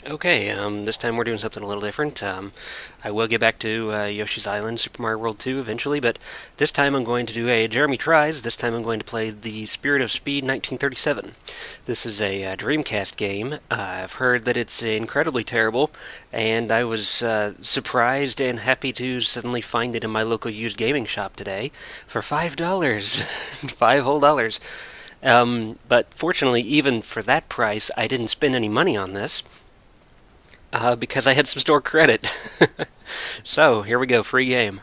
Okay, this time we're doing something a little different. I will get back to Yoshi's Island, Super Mario World 2 eventually, but this time I'm going to do a Jeremy Tries. This time I'm going to play The Spirit of Speed 1937. This is a Dreamcast game. I've heard that it's incredibly terrible, and I was surprised and happy to suddenly find it in my local used gaming shop today for $5. $5 whole. But fortunately, even for that price, I didn't spend any money on this. Because I had some store credit. So, here we go, free game.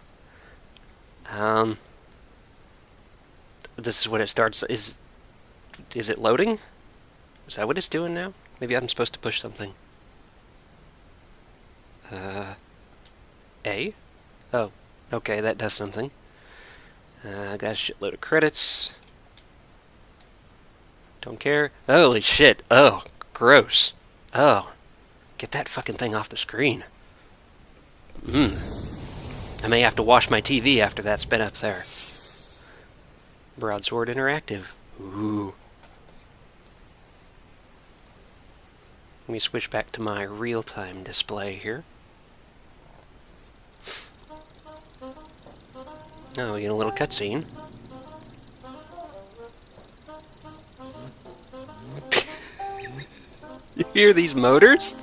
Um, this is what it starts. Is it loading? Is that what it's doing now? Maybe I'm supposed to push something. Uh, A? Oh, okay, that does something. I got a shitload of credits. Don't care. Holy shit. Oh, gross. Oh, get that fucking thing off the screen. I may have to wash my TV after that's been up there. Broadsword Interactive. Ooh. Let me switch back to my real-time display here. Oh, we get a little cutscene. You hear these motors?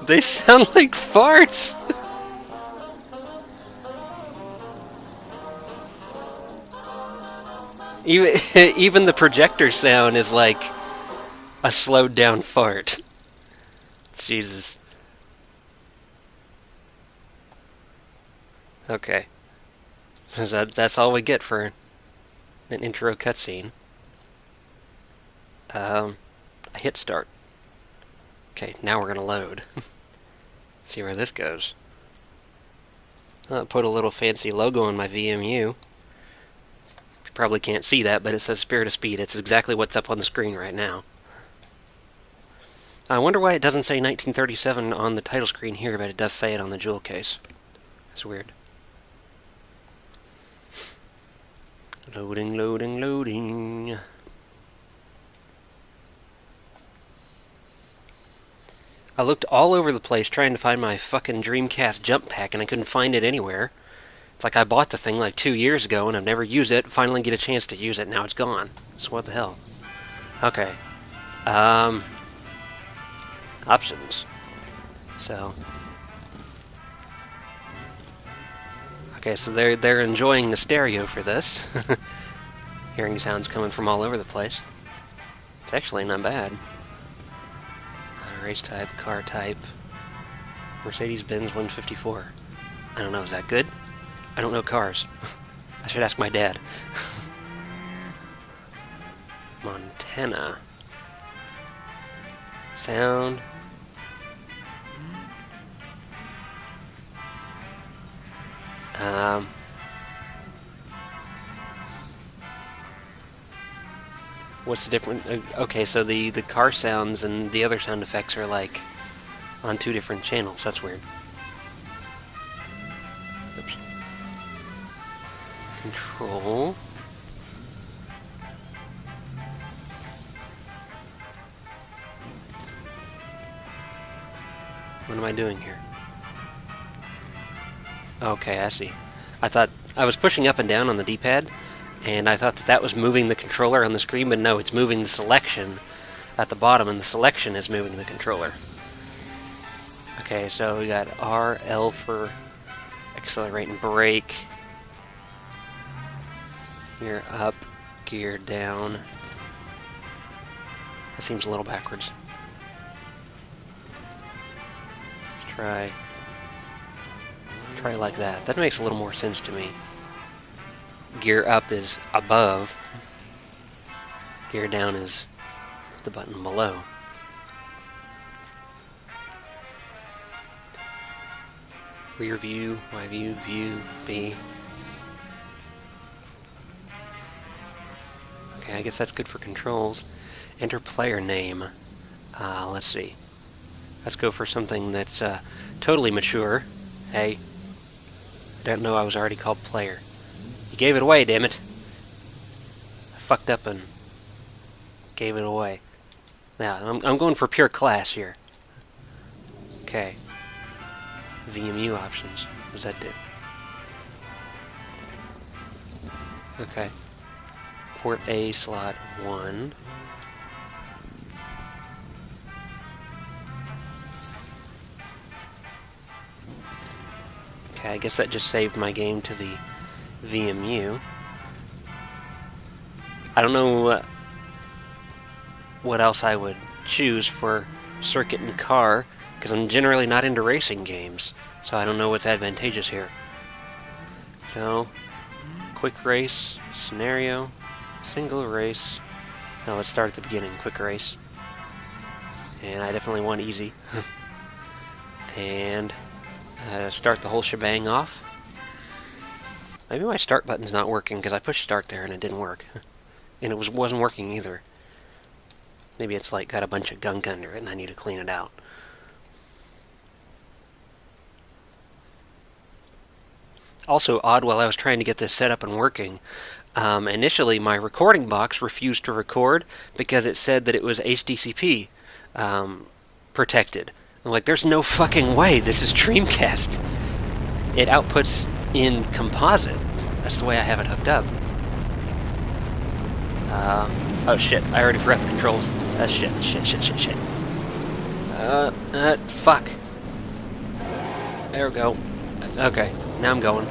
They sound like farts! Even the projector sound is like a slowed down fart. Jesus. Okay. That's all we get for an intro cutscene. I hit start. Okay, now we're gonna load. See where this goes. I'll put a little fancy logo on my VMU. You probably can't see that, but it says Spirit of Speed. It's exactly what's up on the screen right now. I wonder why it doesn't say 1937 on the title screen here, but it does say it on the jewel case. That's weird. Loading, loading, loading. I looked all over the place trying to find my fucking Dreamcast jump pack, and I couldn't find it anywhere. It's like I bought the thing like 2 years ago, and I've never used it. Finally get a chance to use it, now it's gone. So what the hell? Okay. Options. So. Okay, so they're enjoying the stereo for this. Hearing sounds coming from all over the place. It's actually not bad. Race type, car type, Mercedes-Benz 154. I don't know, is that good? I don't know cars. I should ask my dad. Montana. Sound. What's the difference? Okay, so the car sounds and the other sound effects are like on two different channels. That's weird. Oops. Control. What am I doing here? Okay, I see. I thought I was pushing up and down on the D-pad, and I thought that was moving the controller on the screen, but no, it's moving the selection at the bottom, and the selection is moving the controller. Okay, so we got R, L for accelerate and brake. Gear up, gear down. That seems a little backwards. Let's try like that. That makes a little more sense to me. Gear up is above. Gear down is the button below. Rear view, Y view, view, B. Okay, I guess that's good for controls. Enter player name. Let's see. Let's go for something that's totally mature. Hey, I don't know I was already called player. You gave it away, damn it. I fucked up and gave it away. Now, I'm going for pure class here. Okay. VMU options. What does that do? Okay. Port A slot 1. Okay, I guess that just saved my game to the VMU. I don't know what else I would choose for circuit and car, because I'm generally not into racing games, so I don't know what's advantageous here. So, quick race, scenario, single race. Now let's start at the beginning, quick race. And I definitely want easy. And start the whole shebang off. Maybe my start button's not working, because I pushed start there and it didn't work. And it wasn't working either. Maybe it's like got a bunch of gunk under it and I need to clean it out. Also odd, while I was trying to get this set up and working, initially my recording box refused to record because it said that it was HDCP protected. I'm like, there's no fucking way, this is Dreamcast. It outputs in composite. That's the way I have it hooked up. Oh shit, I already forgot the controls. Shit. Fuck. There we go. Okay, now I'm going.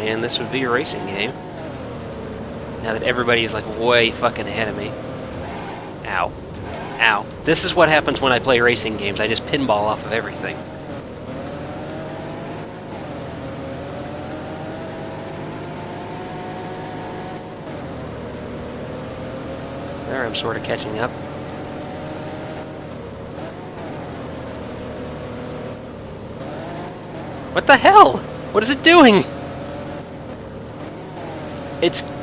And this would be a racing game. Now that everybody's like way fucking ahead of me. Ow. Ow. This is what happens when I play racing games. I just pinball off of everything. There, I'm sort of catching up. What the hell? What is it doing?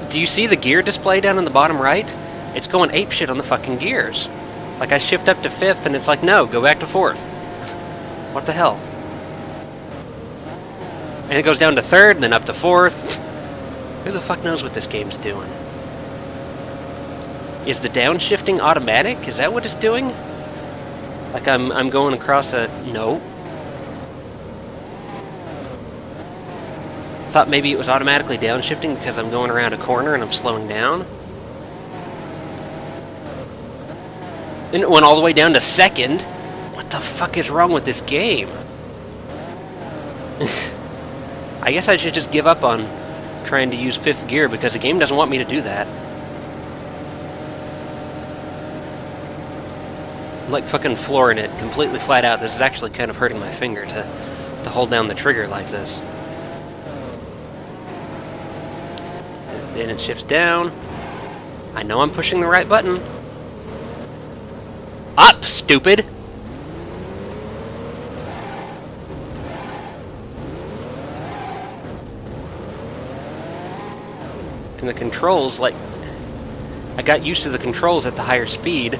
Do you see the gear display down in the bottom right? It's going apeshit on the fucking gears. Like I shift up to 5th and it's like, no, go back to 4th. What the hell? And it goes down to 3rd and then up to 4th. Who the fuck knows what this game's doing? Is the downshifting automatic? Is that what it's doing? Like I'm going across a... No. Thought maybe it was automatically downshifting because I'm going around a corner and I'm slowing down. And it went all the way down to 2nd. What the fuck is wrong with this game? I guess I should just give up on trying to use 5th gear because the game doesn't want me to do that. I'm like fucking flooring it completely flat out. This is actually kind of hurting my finger to hold down the trigger like this. Then it shifts down. I know I'm pushing the right button. Up, stupid! And the controls, like... I got used to the controls at the higher speed.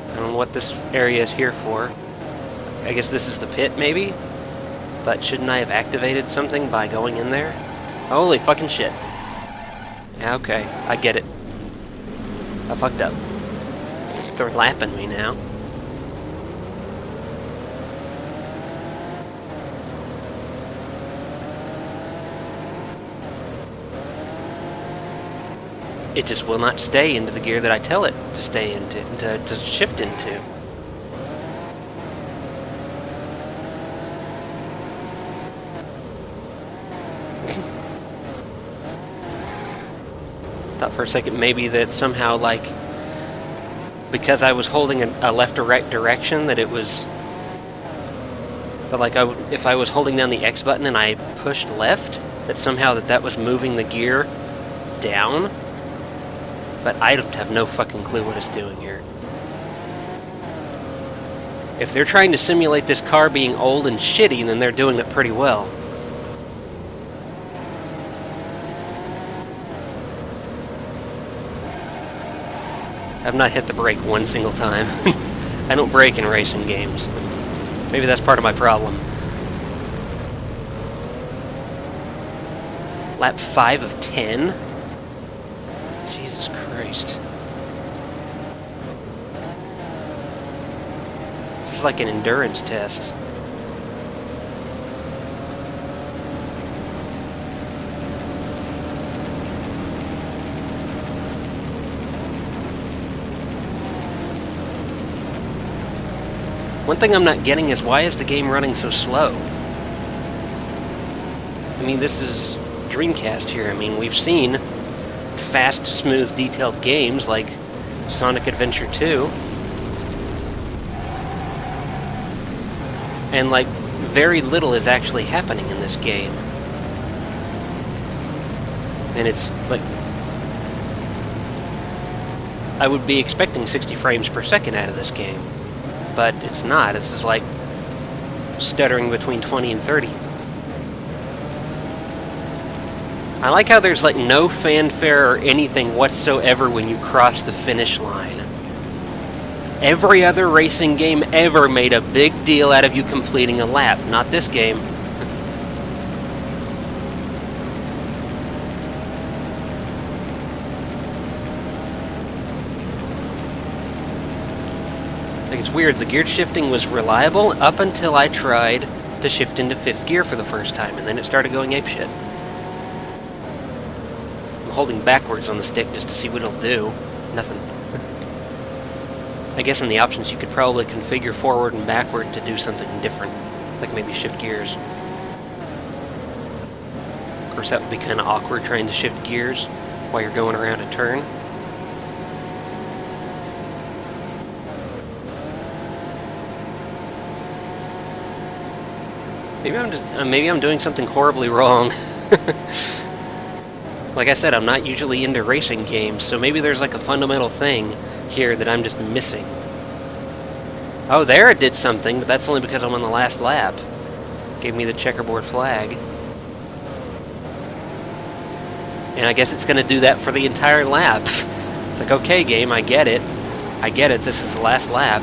I don't know what this area is here for. I guess this is the pit, maybe? But shouldn't I have activated something by going in there? Holy fucking shit. Yeah, okay, I get it. I fucked up. They're lapping me now. It just will not stay into the gear that I tell it to stay into, to shift into. Thought for a second maybe that somehow, like, because I was holding a left or right direction, that it was that, like, if I was holding down the X button and I pushed left, that somehow that was moving the gear down. But I don't have no fucking clue what it's doing here. If they're trying to simulate this car being old and shitty, then they're doing it pretty well. I've not hit the brake one single time. I don't brake in racing games. Maybe that's part of my problem. Lap 5 of 10? Jesus Christ. This is like an endurance test. One thing I'm not getting is why is the game running so slow? I mean, this is Dreamcast here. I mean, we've seen fast, smooth, detailed games like Sonic Adventure 2. And, like, very little is actually happening in this game. And it's, like... I would be expecting 60 frames per second out of this game. But it's not. It's just like stuttering between 20 and 30. I like how there's like no fanfare or anything whatsoever when you cross the finish line. Every other racing game ever made a big deal out of you completing a lap. Not this game. Like, it's weird, the gear shifting was reliable up until I tried to shift into 5th gear for the first time, and then it started going apeshit. I'm holding backwards on the stick just to see what it'll do. Nothing. I guess in the options you could probably configure forward and backward to do something different, like maybe shift gears. Of course, that would be kind of awkward trying to shift gears while you're going around a turn. Maybe I'm doing something horribly wrong. Like I said, I'm not usually into racing games, so maybe there's like a fundamental thing here that I'm just missing. Oh, there it did something, but that's only because I'm on the last lap. Gave me the checkerboard flag. And I guess it's going to do that for the entire lap. Like, okay, game, I get it. I get it, this is the last lap.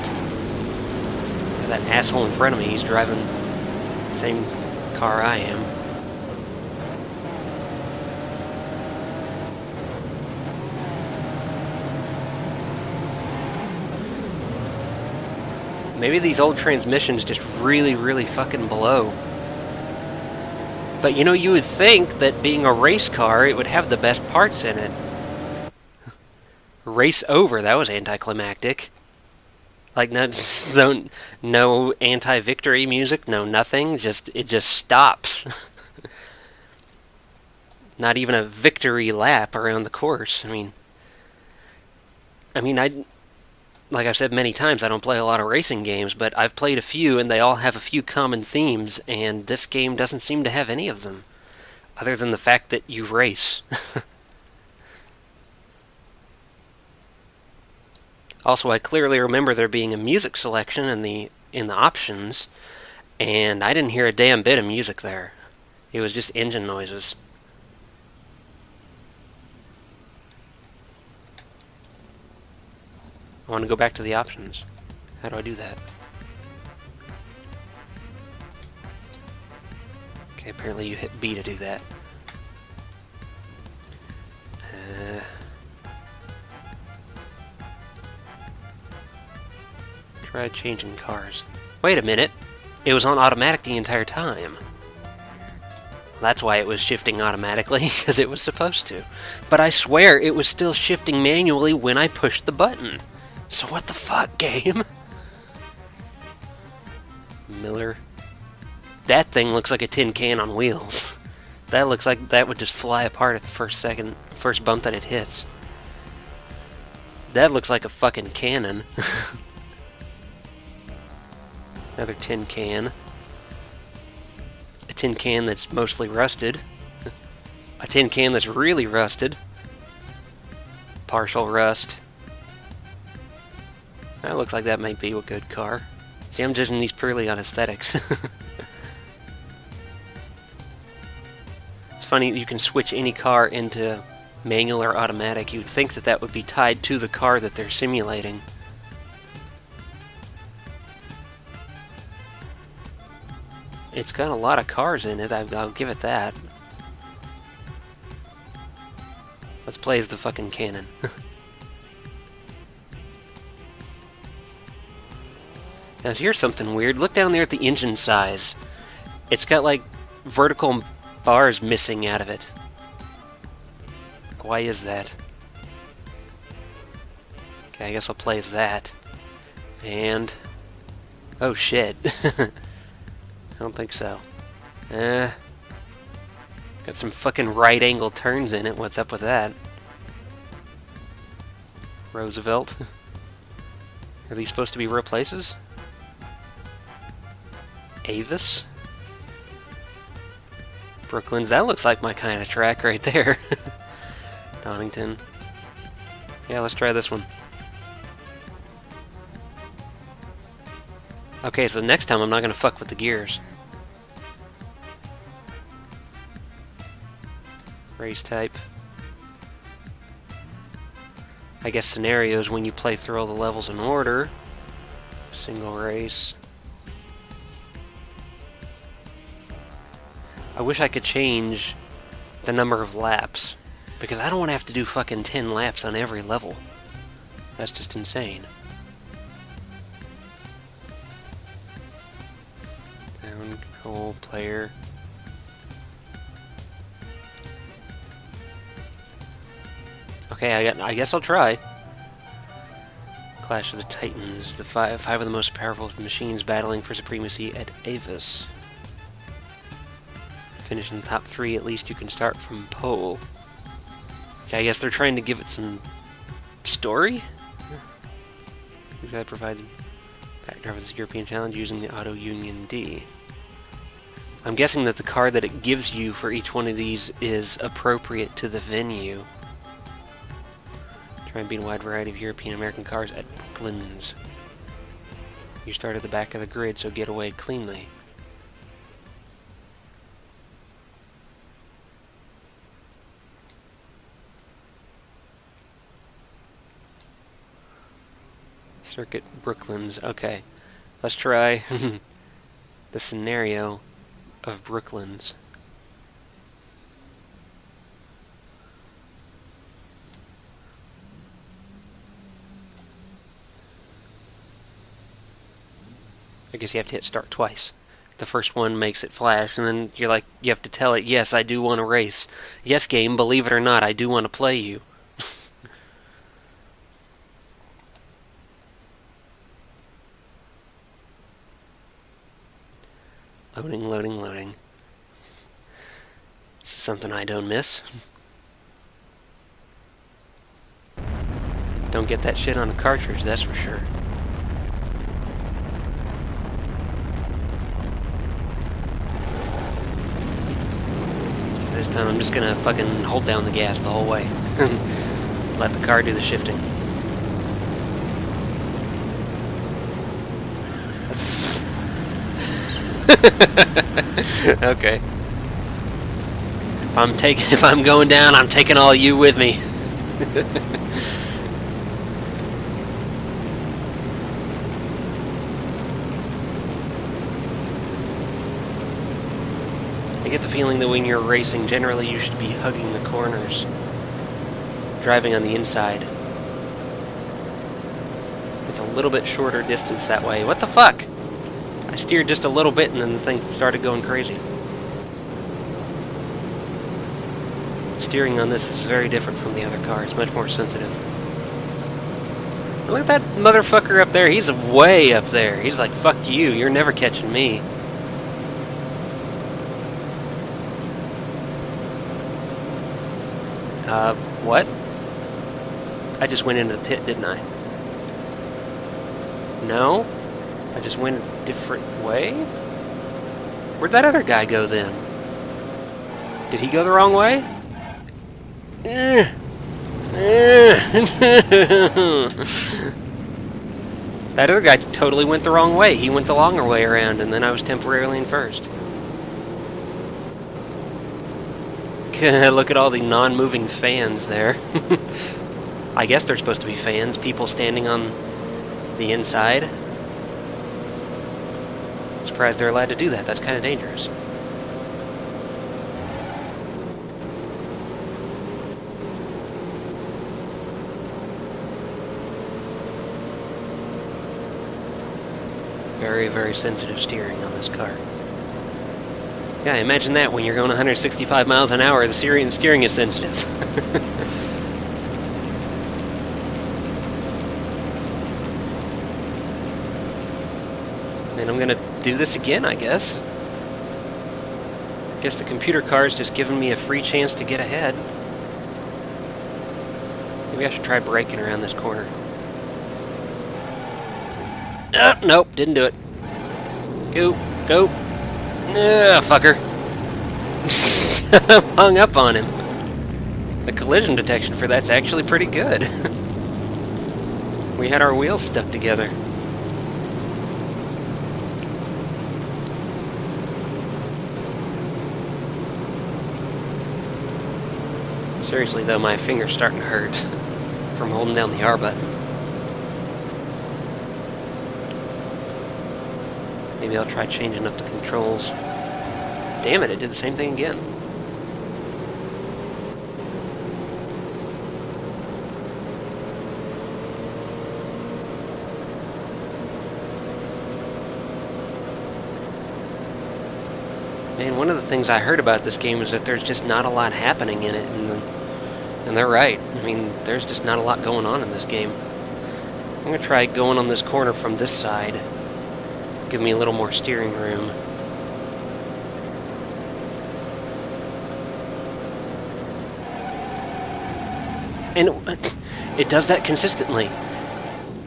That asshole in front of me, he's driving the same car I am. Maybe these old transmissions just really, really fucking blow. But you know, you would think that being a race car, it would have the best parts in it. Race over, that was anticlimactic. Like, no anti-victory music, no nothing, it just stops. Not even a victory lap around the course. I mean, like I've said many times, I don't play a lot of racing games, but I've played a few, and they all have a few common themes, and this game doesn't seem to have any of them, other than the fact that you race. Also, I clearly remember there being a music selection in the options, and I didn't hear a damn bit of music there. It was just engine noises. I want to go back to the options. How do I do that? Okay, apparently you hit B to do that. Try changing cars. Wait a minute. It was on automatic the entire time. That's why it was shifting automatically, because it was supposed to. But I swear it was still shifting manually when I pushed the button. So what the fuck, game? Miller. That thing looks like a tin can on wheels. That looks like that would just fly apart at the first bump that it hits. That looks like a fucking cannon. Another tin can. A tin can that's mostly rusted. A tin can that's really rusted. Partial rust. That looks like that might be a good car. See, I'm judging these purely on aesthetics. It's funny, you can switch any car into manual or automatic. You'd think that that would be tied to the car that they're simulating. It's got a lot of cars in it, I'll give it that. Let's play as the fucking cannon. Now here's something weird. Look down there at the engine size. It's got like vertical bars missing out of it. Why is that? Okay, I guess I'll play as that. And... oh shit. I don't think so. Got some fucking right angle turns in it. What's up with that? Roosevelt. Are these supposed to be real places? Avis? Brooklands. That looks like my kind of track right there. Donington. Yeah, let's try this one. Okay, so next time I'm not gonna fuck with the gears. Race type. I guess scenarios when you play through all the levels in order. Single race. I wish I could change the number of laps, because I don't want to have to do fucking 10 laps on every level. That's just insane. Down, control, player. Okay, I guess I'll try. Clash of the Titans, the five of the most powerful machines battling for supremacy at Avis. Finish in the top 3, at least you can start from pole. Okay, I guess they're trying to give it some story? We've got to provide backdrop of this European challenge using the Auto Union D. I'm guessing that the car that it gives you for each one of these is appropriate to the venue. Try and beat a wide variety of European American cars at Brooklands. You start at the back of the grid, so get away cleanly. Circuit Brooklands. Okay, let's try the scenario of Brooklands. I guess you have to hit start twice. The first one makes it flash, and then you're like, you have to tell it, yes, I do want to race. Yes, game, believe it or not, I do want to play you. Loading, loading, loading. This is something I don't miss. Don't get that shit on a cartridge, that's for sure. This time I'm just gonna fucking hold down the gas the whole way. Let the car do the shifting. Okay. If I'm going down, I'm taking all you with me. I get the feeling that when you're racing, generally you should be hugging the corners, driving on the inside. It's a little bit shorter distance that way. What the fuck? I steered just a little bit and then the thing started going crazy. Steering on this is very different from the other car. It's much more sensitive. Look at that motherfucker up there. He's way up there. He's like, fuck you. You're never catching me. What? I just went into the pit, didn't I? No? I just went a different way? Where'd that other guy go then? Did he go the wrong way? That other guy totally went the wrong way. He went the longer way around, and then I was temporarily in first. Look at all the non-moving fans there. I guess they're supposed to be fans, people standing on the inside. It's surprised they're allowed to do that. That's kind of dangerous. Very, very sensitive steering on this car. Yeah, imagine that when you're going 165 miles an hour, the steering is sensitive. And I'm gonna do this again, I guess. Guess the computer car's just giving me a free chance to get ahead. Maybe I should try braking around this corner. Nope, didn't do it. Go, go. Fucker. Hung up on him. The collision detection for that's actually pretty good. We had our wheels stuck together. Seriously though, my finger's starting to hurt from holding down the R button. Maybe I'll try changing up the controls. Damn it, it did the same thing again. Man, one of the things I heard about this game is that there's just not a lot happening in it, and they're right. I mean, there's just not a lot going on in this game. I'm going to try going on this corner from this side. Give me a little more steering room. And it does that consistently.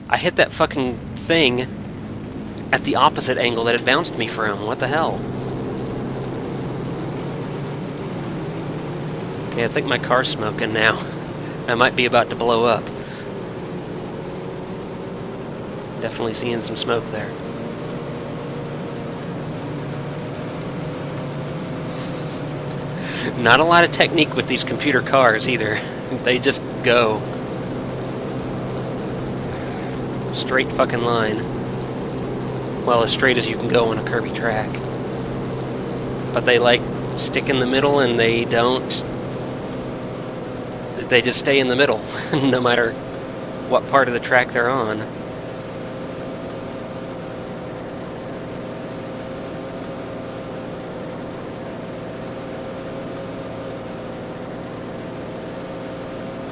I hit that fucking thing at the opposite angle that it bounced me from. What the hell? Okay, I think my car's smoking now. I might be about to blow up. Definitely seeing some smoke there. Not a lot of technique with these computer cars either. They just go. Straight fucking line. Well, as straight as you can go on a curvy track. But they like stick in the middle and they don't. They just stay in the middle, no matter what part of the track they're on.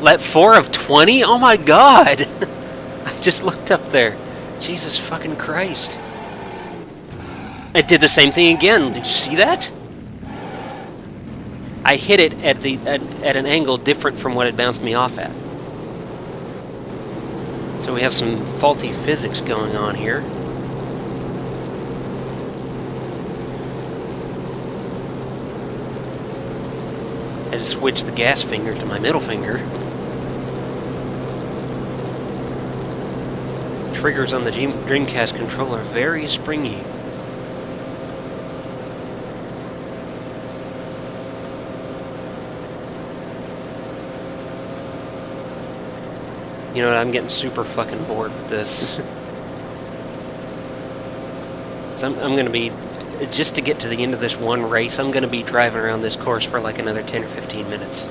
Let 4 of 20? Oh my god! I just looked up there. Jesus fucking Christ. It did the same thing again. Did you see that? I hit it at an angle different from what it bounced me off at. So we have some faulty physics going on here. I just switched the gas finger to my middle finger. Triggers on the Dreamcast controller are very springy. You know what, I'm getting super fucking bored with this. So I'm gonna be, just to get to the end of this one race, I'm gonna be driving around this course for like another 10 or 15 minutes.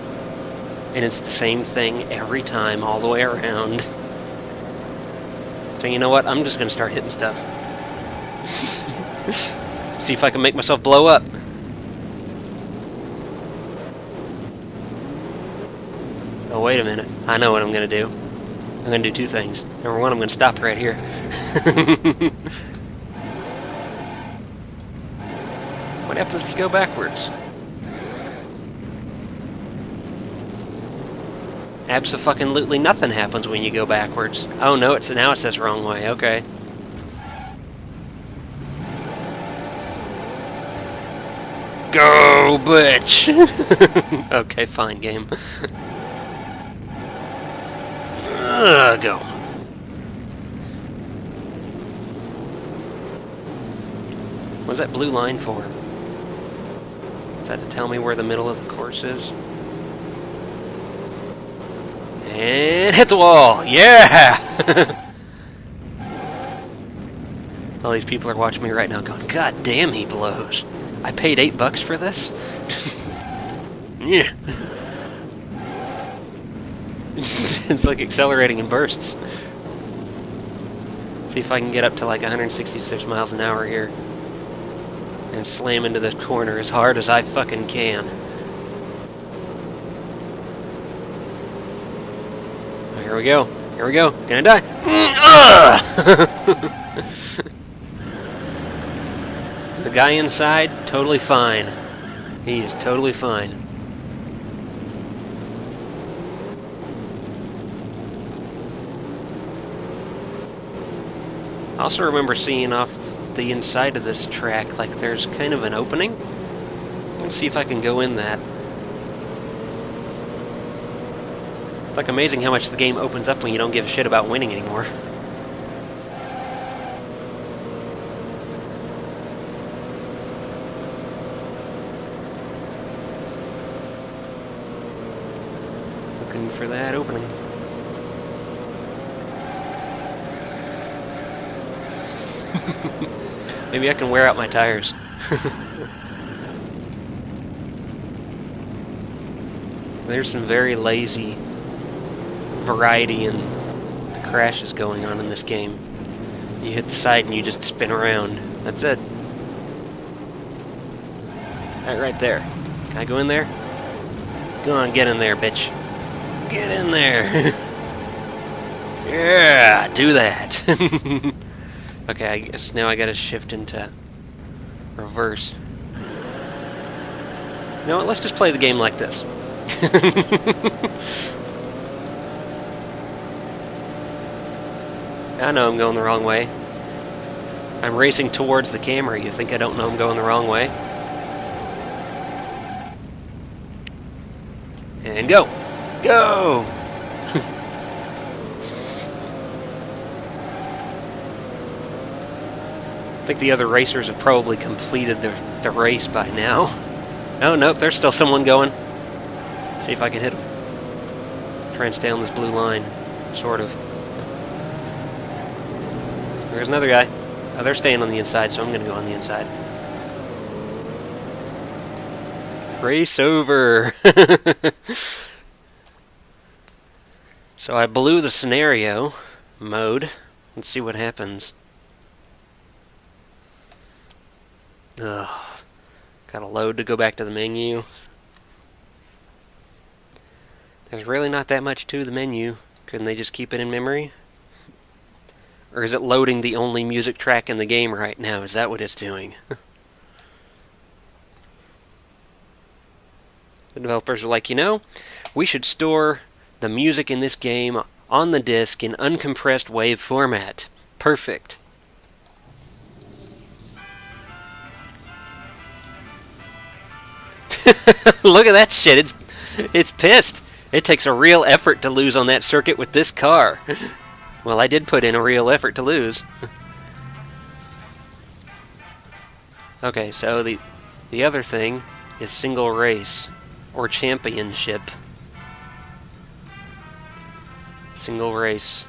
And it's the same thing every time, all the way around. So you know what, I'm just gonna start hitting stuff. See if I can make myself blow up. Oh, wait a minute. I know what I'm gonna do. I'm going to do two things. Number one, I'm going to stop right here. What happens if you go backwards? Abso-fucking-lutely nothing happens when you go backwards. Oh no, now it says wrong way. Okay. Go, bitch! Okay, fine, game. Go. What's that blue line for? Is that to tell me where the middle of the course is? And hit the wall! Yeah! All these people are watching me right now going, God damn, he blows. I paid $8 for this? Yeah. It's like accelerating in bursts. See if I can get up to like 166 miles an hour here. And slam into this corner as hard as I fucking can. Oh, here we go. Here we go. Gonna die. The guy inside, totally fine. He's totally fine. I also remember seeing off the inside of this track, like there's kind of an opening. I'm gonna see if I can go in that. It's like amazing how much the game opens up when you don't give a shit about winning anymore. Looking for that opening. Maybe I can wear out my tires. There's some very lazy variety in the crashes going on in this game. You hit the side and you just spin around. That's it. Right there. Can I go in there? Go on, get in there, bitch. Get in there. Yeah, do that. Okay, I guess now I gotta shift into reverse. You know what, let's just play the game like this. I know I'm going the wrong way. I'm racing towards the camera. You think I don't know I'm going the wrong way? And go! Go! I think the other racers have probably completed the race by now. Oh, nope, there's still someone going. See if I can hit him. Try and stay on this blue line. Sort of. There's another guy. Oh, they're staying on the inside, so I'm going to go on the inside. Race over! So I blew the scenario mode. Let's see what happens. Ugh. Gotta load to go back to the menu. There's really not that much to the menu. Couldn't they just keep it in memory? Or is it loading the only music track in the game right now? Is that what it's doing? The developers are like, you know, we should store the music in this game on the disc in uncompressed WAV format. Perfect. Look at that shit. It's pissed. It takes a real effort to lose on that circuit with this car. Well, I did put in a real effort to lose. Okay, so the other thing is single race or championship. Single race.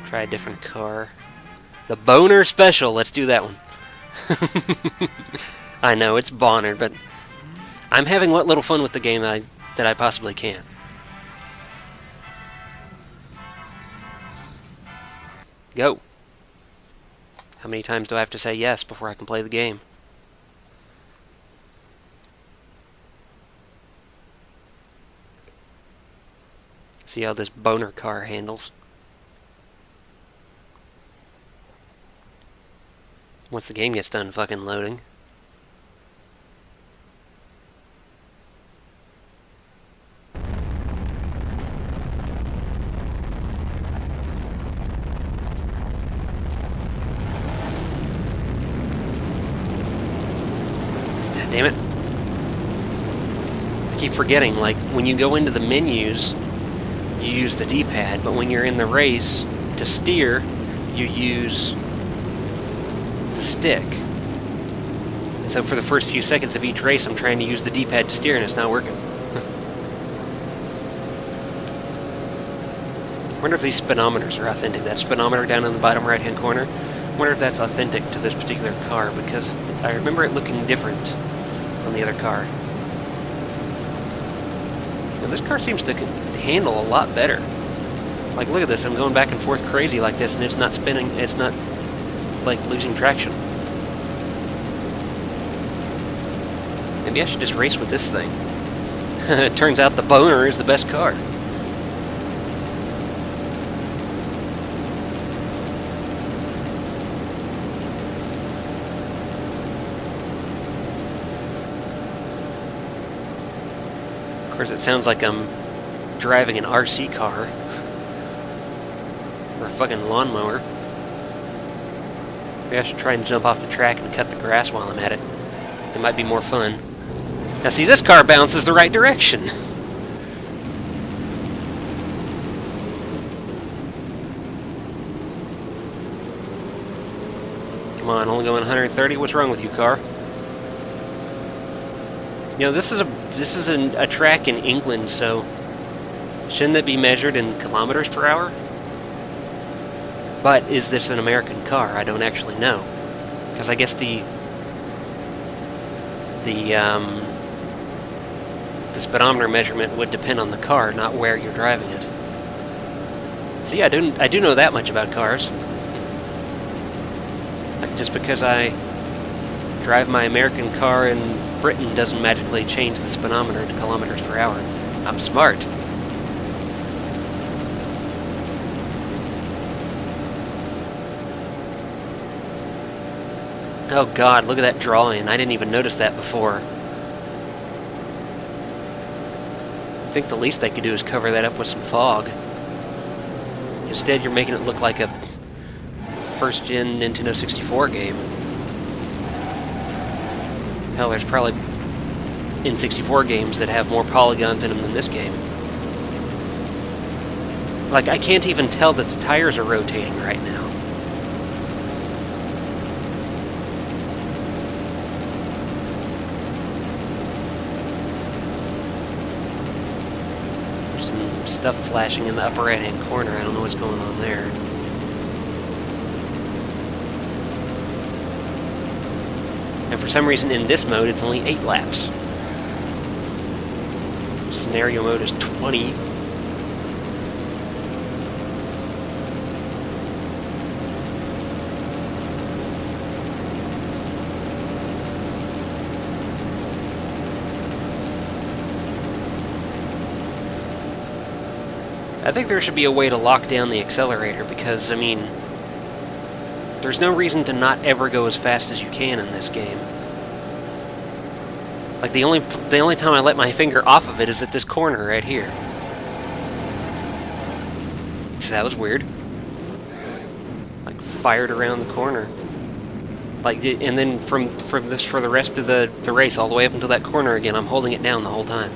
Try a different car. The Boner Special. Let's do that one. I know, it's Bonner, but I'm having what little fun with the game that I possibly can. Go. How many times do I have to say yes before I can play the game? See how this Boner car handles. Once the game gets done fucking loading. Damn it. I keep forgetting, like, when you go into the menus, you use the D-pad, but when you're in the race, to steer, you use the stick. And so for the first few seconds of each race, I'm trying to use the D-pad to steer, and it's not working. I wonder if these speedometers are authentic. That speedometer down in the bottom right-hand corner, I wonder if that's authentic to this particular car, because I remember it looking different on the other car. And this car seems to handle a lot better. Like, look at this, I'm going back and forth crazy like this, and it's not spinning, it's not, like, losing traction. Maybe I should just race with this thing. It turns out the Boner is the best car. Of course, it sounds like I'm driving an RC car. Or a fucking lawnmower. Maybe I should try and jump off the track and cut the grass while I'm at it. It might be more fun. Now see, this car bounces the right direction. Come on, only going 130? What's wrong with you, car? You know, this is a track in England, so shouldn't it be measured in kilometers per hour? But is this an American car? I don't actually know, because I guess the speedometer measurement would depend on the car, not where you're driving it. See, I do know that much about cars. Like, just because I drive my American car in Britain doesn't magically change the speedometer to kilometers per hour. I'm smart. Oh god, look at that drawing. I didn't even notice that before. I think the least they could do is cover that up with some fog. Instead, you're making it look like a first-gen Nintendo 64 game. Hell, there's probably N64 games that have more polygons in them than this game. Like, I can't even tell that the tires are rotating right now. Stuff flashing in the upper right hand corner. I don't know what's going on there. And for some reason in this mode it's only 8 laps. Scenario mode is 20. I think there should be a way to lock down the accelerator because, I mean, there's no reason to not ever go as fast as you can in this game. Like, the only time I let my finger off of it is at this corner right here. So that was weird. Like, fired around the corner. Like, and then from this for the rest of the race, all the way up until that corner again, I'm holding it down the whole time.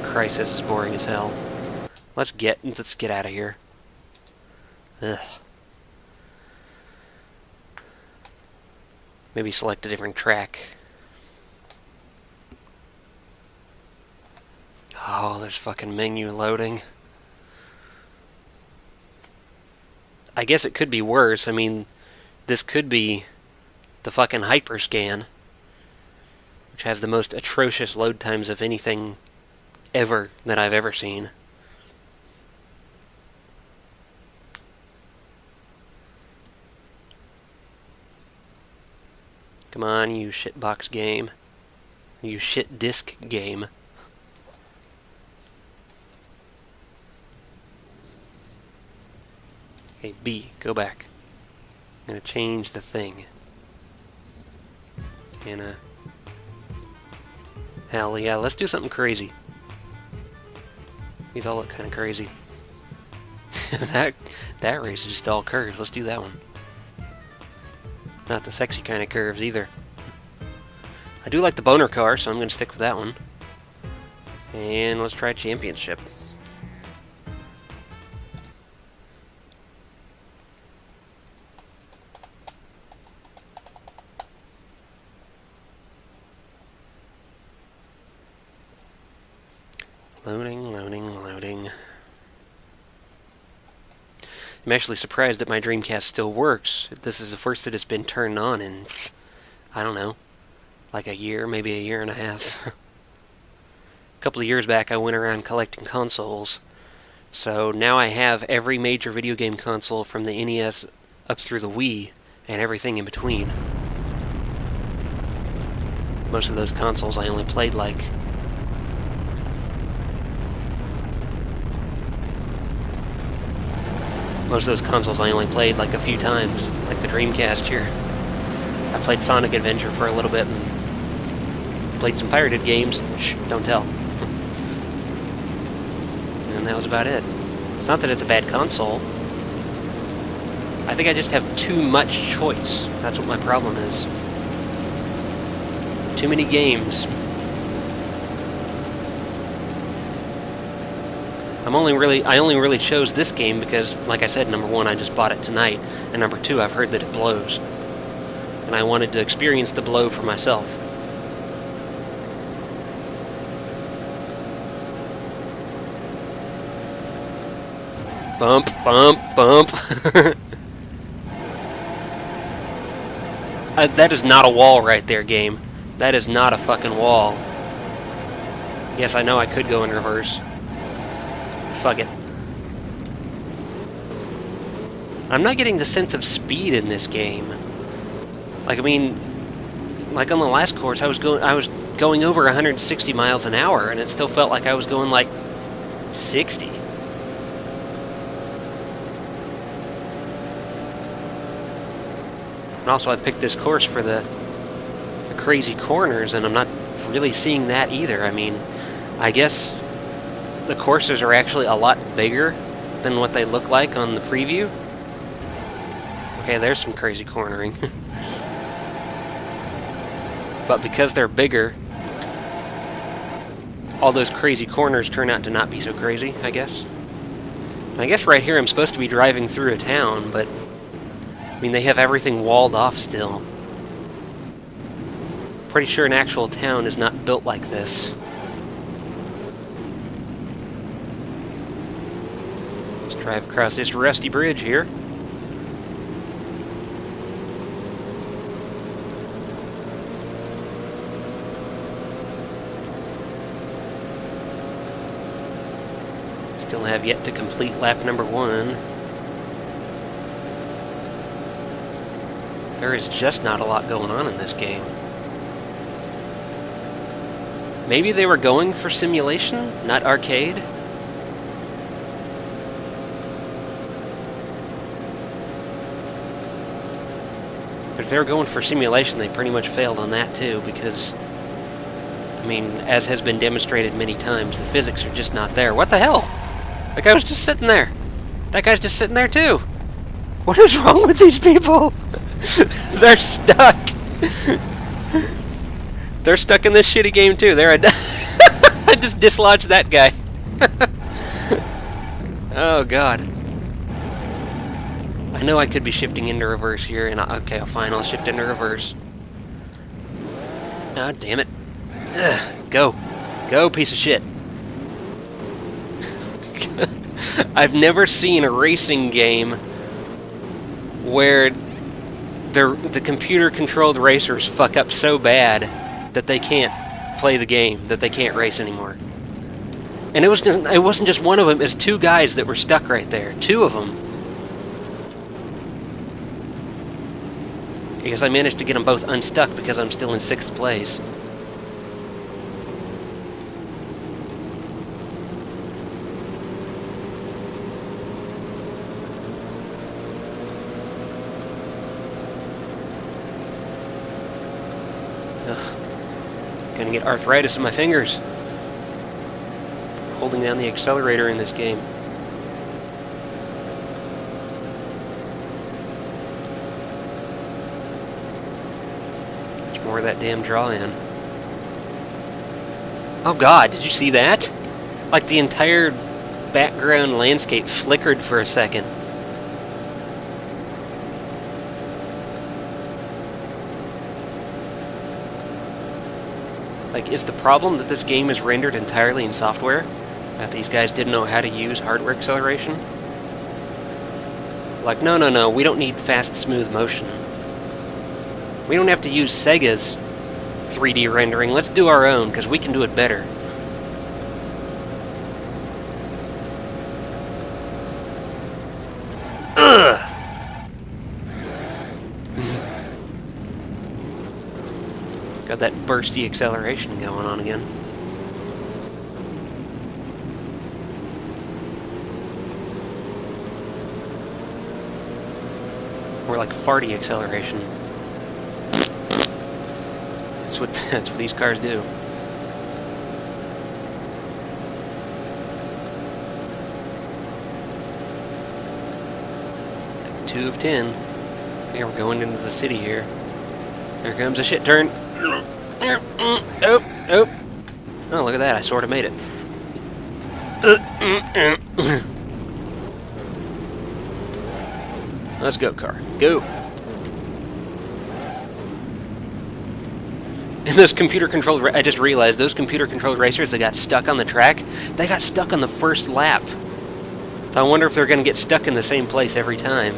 Christ, this is boring as hell. Let's get out of here. Ugh. Maybe select a different track. Oh, this fucking menu loading. I guess it could be worse. I mean, this could be the fucking Hyperscan, which has the most atrocious load times of anything ever that I've ever seen. Come on, you shitbox game. You shit disc game. Okay, B, go back. I'm gonna change the thing. Hell yeah, let's do something crazy. These all look kind of crazy. that race is just all curves. Let's do that one. Not the sexy kind of curves either. I do like the Boner car, so I'm going to stick with that one. And let's try Championship. I'm actually surprised that my Dreamcast still works. This is the first that it's been turned on in, I don't know, like a year, maybe a year and a half. A couple of years back I went around collecting consoles, so now I have every major video game console from the NES up through the Wii, and everything in between. Most of those consoles I only played like... Most of those consoles I only played like a few times, like the Dreamcast here. I played Sonic Adventure for a little bit and played some pirated games. Shh, don't tell. And that was about it. It's not that it's a bad console. I think I just have too much choice. That's what my problem is. Too many games. I only really chose this game because, like I said, number one, I just bought it tonight, and number two, I've heard that it blows. And I wanted to experience the blow for myself. Bump, bump, bump. That is not a wall right there, game. That is not a fucking wall. Yes, I know I could go in reverse. Fuck it. I'm not getting the sense of speed in this game. Like, I mean, like on the last course, I was going over 160 miles an hour, and it still felt like I was going like 60. And also, I picked this course for the crazy corners, and I'm not really seeing that either. I mean, I guess the courses are actually a lot bigger than what they look like on the preview. Okay, there's some crazy cornering. But because they're bigger, all those crazy corners turn out to not be so crazy, I guess. I guess right here I'm supposed to be driving through a town, but I mean, they have everything walled off still. Pretty sure an actual town is not built like this. Let's drive across this rusty bridge here. Still have yet to complete lap number 1. There is just not a lot going on in this game. Maybe they were going for simulation, not arcade? But if they were going for simulation, they pretty much failed on that too, because, I mean, as has been demonstrated many times, the physics are just not there. What the hell? That guy was just sitting there. That guy's just sitting there too. What is wrong with these people? They're stuck. They're stuck in this shitty game too. I just dislodged that guy. Oh god. I know I could be shifting into reverse here, and okay, fine, I'll shift into reverse. Ah, damn it. Ugh, go. Go, piece of shit. I've never seen a racing game where the computer-controlled racers fuck up so bad that they can't play the game, that they can't race anymore. And it wasn't just one of them, it's two guys that were stuck right there. Two of them. I guess I managed to get them both unstuck because I'm still in 6th place. Gonna get arthritis in my fingers holding down the accelerator in this game. Much more of that damn draw in. Oh god, did you see that? Like the entire background landscape flickered for a second. Like, is the problem that this game is rendered entirely in software? That these guys didn't know how to use hardware acceleration? Like, no, no, no, we don't need fast, smooth motion. We don't have to use Sega's 3D rendering. Let's do our own, because we can do it better. Ugh! Got that bursty acceleration going on again. More like farty acceleration. That's what these cars do. Like 2 of 10. Yeah, we're going into the city here. There comes a shit turn. Oh, oh. Oh, look at that. I sort of made it. Let's go, car. Go. And those computer-controlled... I just realized those computer-controlled racers that got stuck on the track, they got stuck on the first lap. So I wonder if they're going to get stuck in the same place every time.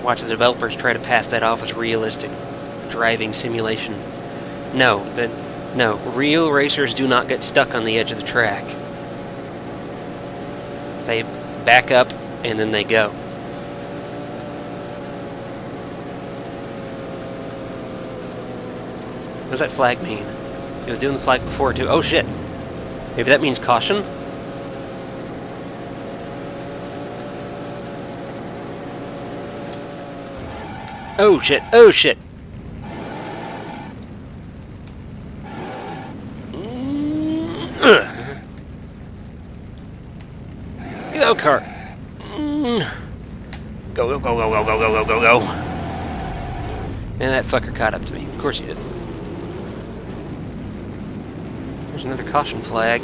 Watch the developers try to pass that off as realistic driving simulation. No, real racers do not get stuck on the edge of the track. They back up, and then they go. What does that flag mean? It was doing the flag before, too. Oh, shit. Maybe that means caution? Oh, shit. Oh, shit. Go, car. Go, go, go, go, go, go, go, go, go, go. And that fucker caught up to me. Of course he did. There's another caution flag.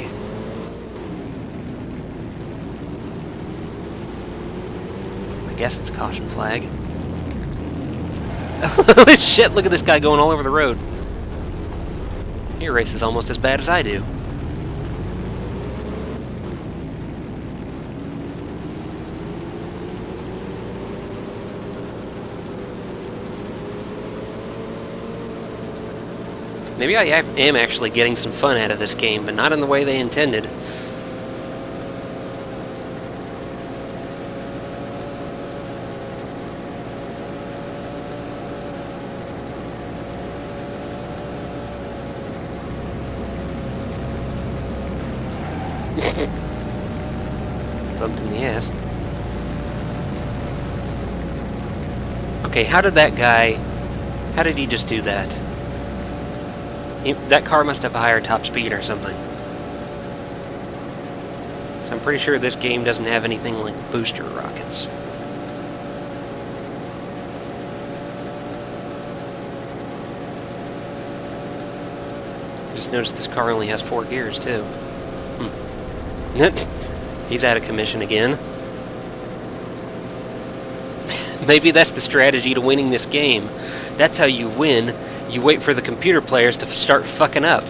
I guess it's a caution flag. Holy shit, look at this guy going all over the road. Your race is almost as bad as I do. Maybe I am actually getting some fun out of this game, but not in the way they intended. Bumped in the ass. Okay, how did he just do that? That car must have a higher top speed or something. So I'm pretty sure this game doesn't have anything like booster rockets. Just noticed this car only has 4 gears, too. He's out of commission again. Maybe that's the strategy to winning this game. That's how you win. You wait for the computer players to start fucking up.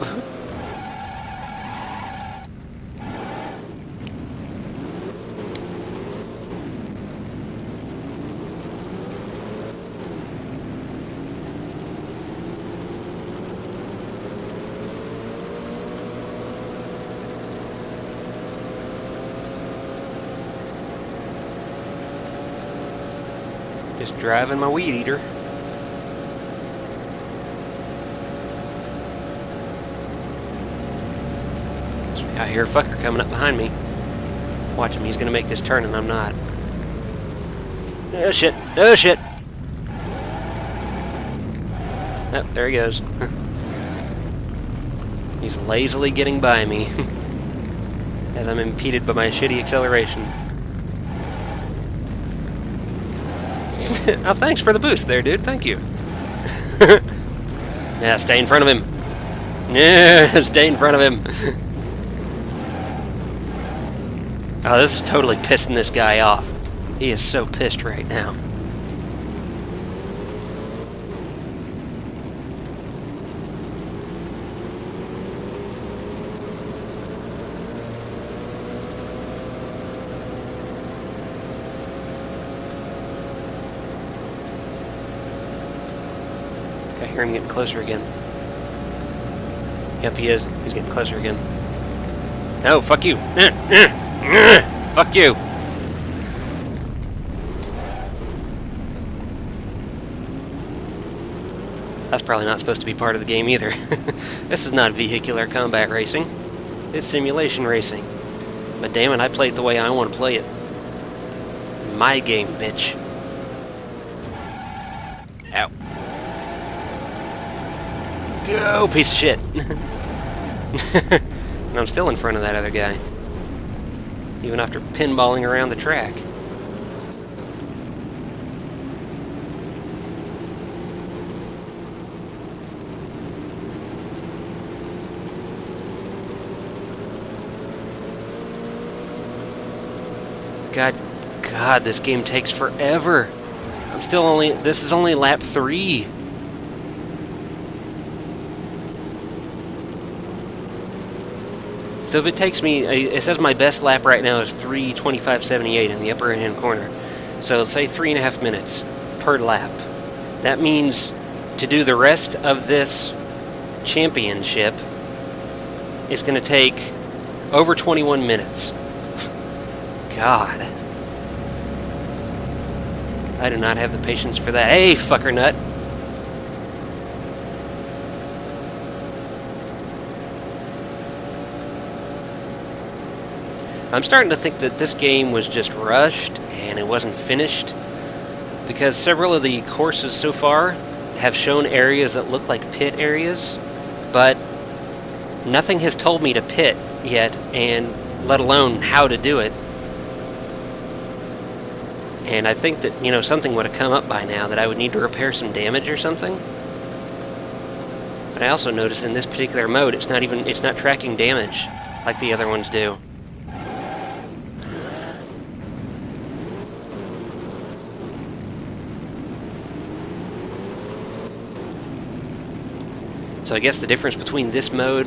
Just driving my weed eater. I hear a fucker coming up behind me. Watch him, he's gonna make this turn and I'm not. Oh shit, oh shit! Oh, there he goes. He's lazily getting by me. As I'm impeded by my shitty acceleration. Oh, thanks for the boost there, dude, thank you. Yeah, stay in front of him. Yeah, stay in front of him. Oh, this is totally pissing this guy off. He is so pissed right now. hear him getting closer again. Yep, he is. He's getting closer again. No, fuck you. Fuck you. That's probably not supposed to be part of the game either. This is not vehicular combat racing. It's simulation racing. But damn it, I play it the way I want to play it. My game, bitch. Ow. Go, piece of shit. And I'm still in front of that other guy. Even after pinballing around the track. God, this game takes forever. This is only lap 3. So if it takes me, it says my best lap right now is 3:25.78 in the upper right-hand corner. So say 3.5 minutes per lap. That means to do the rest of this championship, it's going to take over 21 minutes. God. I do not have the patience for that. Hey, fucker nut. I'm starting to think that this game was just rushed and it wasn't finished, because several of the courses so far have shown areas that look like pit areas, but nothing has told me to pit yet, and let alone how to do it. And I think that, you know, something would have come up by now that I would need to repair some damage or something. But I also noticed in this particular mode, it's not tracking damage like the other ones do. So I guess the difference between this mode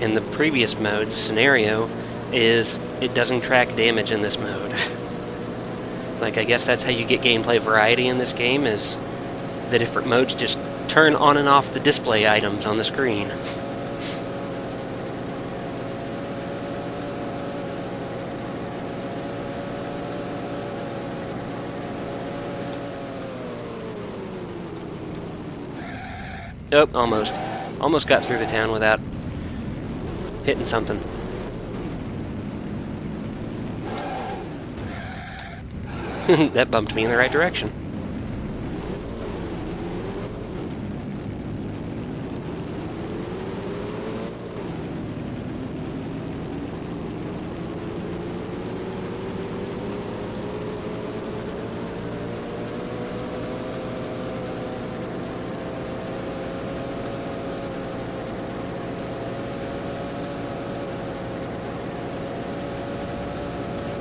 and the previous mode's scenario is it doesn't track damage in this mode. Like, I guess that's how you get gameplay variety in this game, is the different modes just turn on and off the display items on the screen. Oh, almost. Almost got through the town without hitting something. That bumped me in the right direction.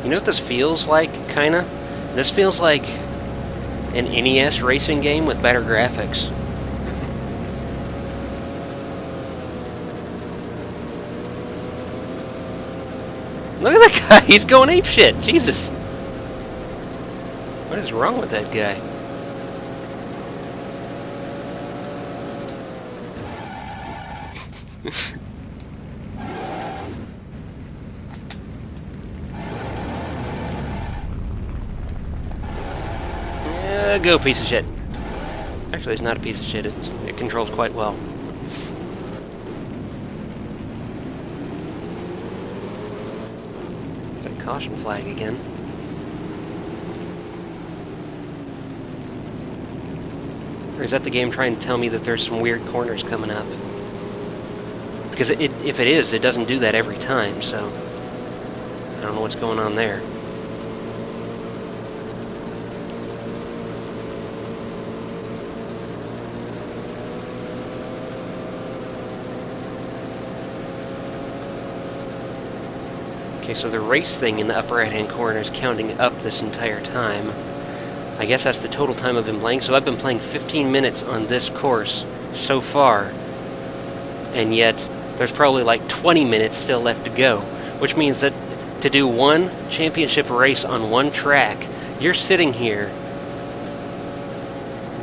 You know what this feels like, kinda? This feels like an NES racing game with better graphics. Look at that guy, he's going apeshit, Jesus! What is wrong with that guy? Go, piece of shit. Actually, it's not a piece of shit. It controls quite well. Got a caution flag again. Or is that the game trying to tell me that there's some weird corners coming up? Because if it is, it doesn't do that every time, so I don't know what's going on there. Okay, so the race thing in the upper right-hand corner is counting up this entire time. I guess that's the total time I've been playing. So I've been playing 15 minutes on this course so far, and yet there's probably like 20 minutes still left to go, which means that to do one championship race on one track, you're sitting here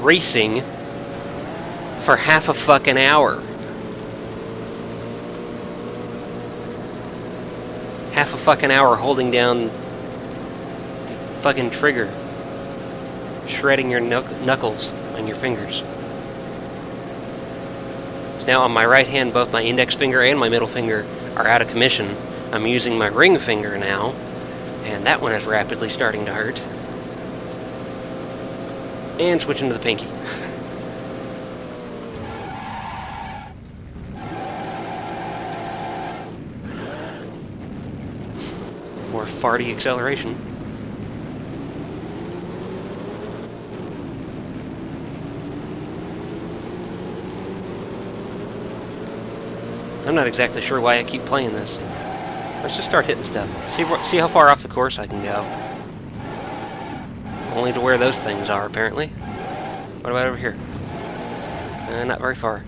racing for half a fucking hour. Half a fucking hour holding down the fucking trigger. Shredding your knuckles on your fingers. So now on my right hand, both my index finger and my middle finger are out of commission. I'm using my ring finger now, and that one is rapidly starting to hurt. And switching to the pinky. More farty acceleration. I'm not exactly sure why I keep playing this. Let's just start hitting stuff. See how far off the course I can go. Only to where those things are, apparently. What about over here? Not very far.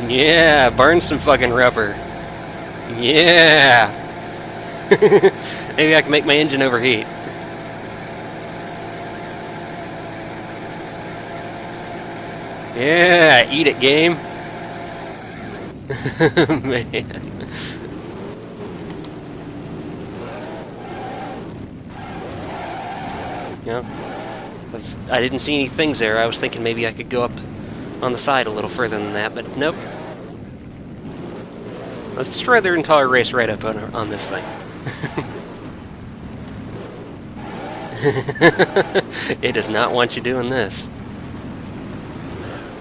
Yeah, burn some fucking rubber. Yeah! Maybe I can make my engine overheat. Yeah, eat it, game. Man. Yeah. I didn't see any things there. I was thinking maybe I could go up on the side a little further than that, but nope. Let's destroy their entire race right up on this thing. It does not want you doing this.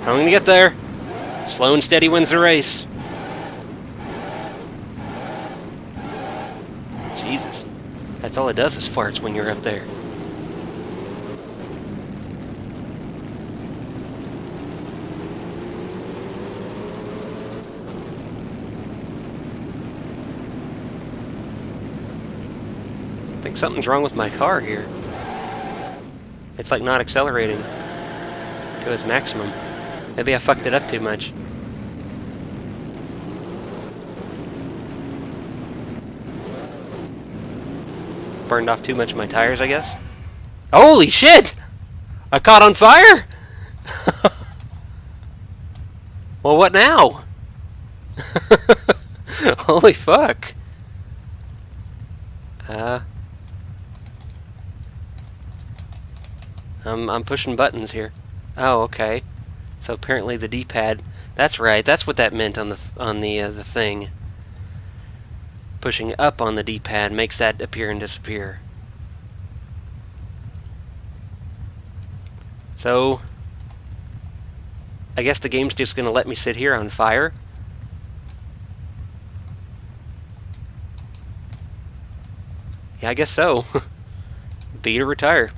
I'm gonna get there. Slow and steady wins the race. Jesus. That's all it does is farts when you're up there. I think something's wrong with my car here. It's like not accelerating to its maximum. Maybe I fucked it up too much. Burned off too much of my tires, I guess. Holy shit! I caught on fire? Well, what now? Holy fuck. I'm pushing buttons here. Oh, okay. So apparently the D-pad. That's right. That's what that meant on the thing. Pushing up on the D-pad makes that appear and disappear. So I guess the game's just going to let me sit here on fire. Yeah, I guess so. B to retire.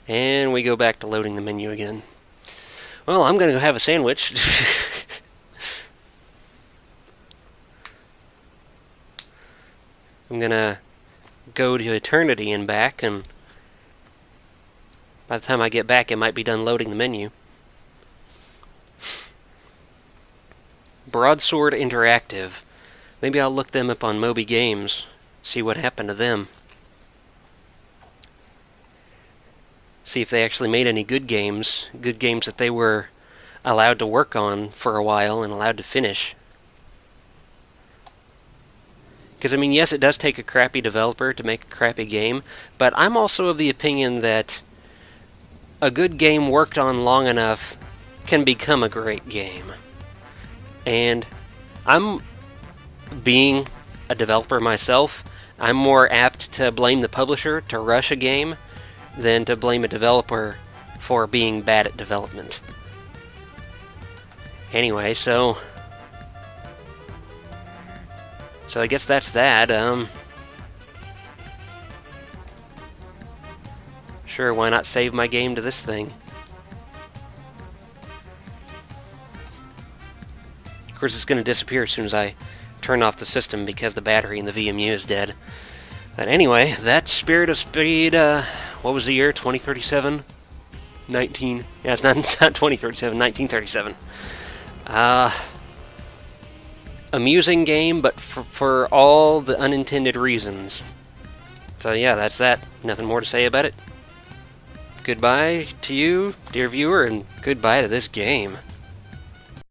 And we go back to loading the menu again. Well, I'm going to go have a sandwich. I'm going to go to eternity and back, and by the time I get back, it might be done loading the menu. Broadsword Interactive. Maybe I'll look them up on Moby Games, see what happened to them. See if they actually made any good games that they were allowed to work on for a while and allowed to finish. Because, I mean, yes, it does take a crappy developer to make a crappy game, but I'm also of the opinion that a good game worked on long enough can become a great game. And I'm, being a developer myself, I'm more apt to blame the publisher to rush a game than to blame a developer for being bad at development. Anyway, so I guess that's that. Sure, why not save my game to this thing? Of course, it's going to disappear as soon as I turn off the system because the battery in the VMU is dead. But anyway, that's Spirit of Speed. What was the year? 2037? Yeah, it's not 2037, 1937. Amusing game, but for all the unintended reasons. So yeah, that's that. Nothing more to say about it. Goodbye to you, dear viewer, and goodbye to this game.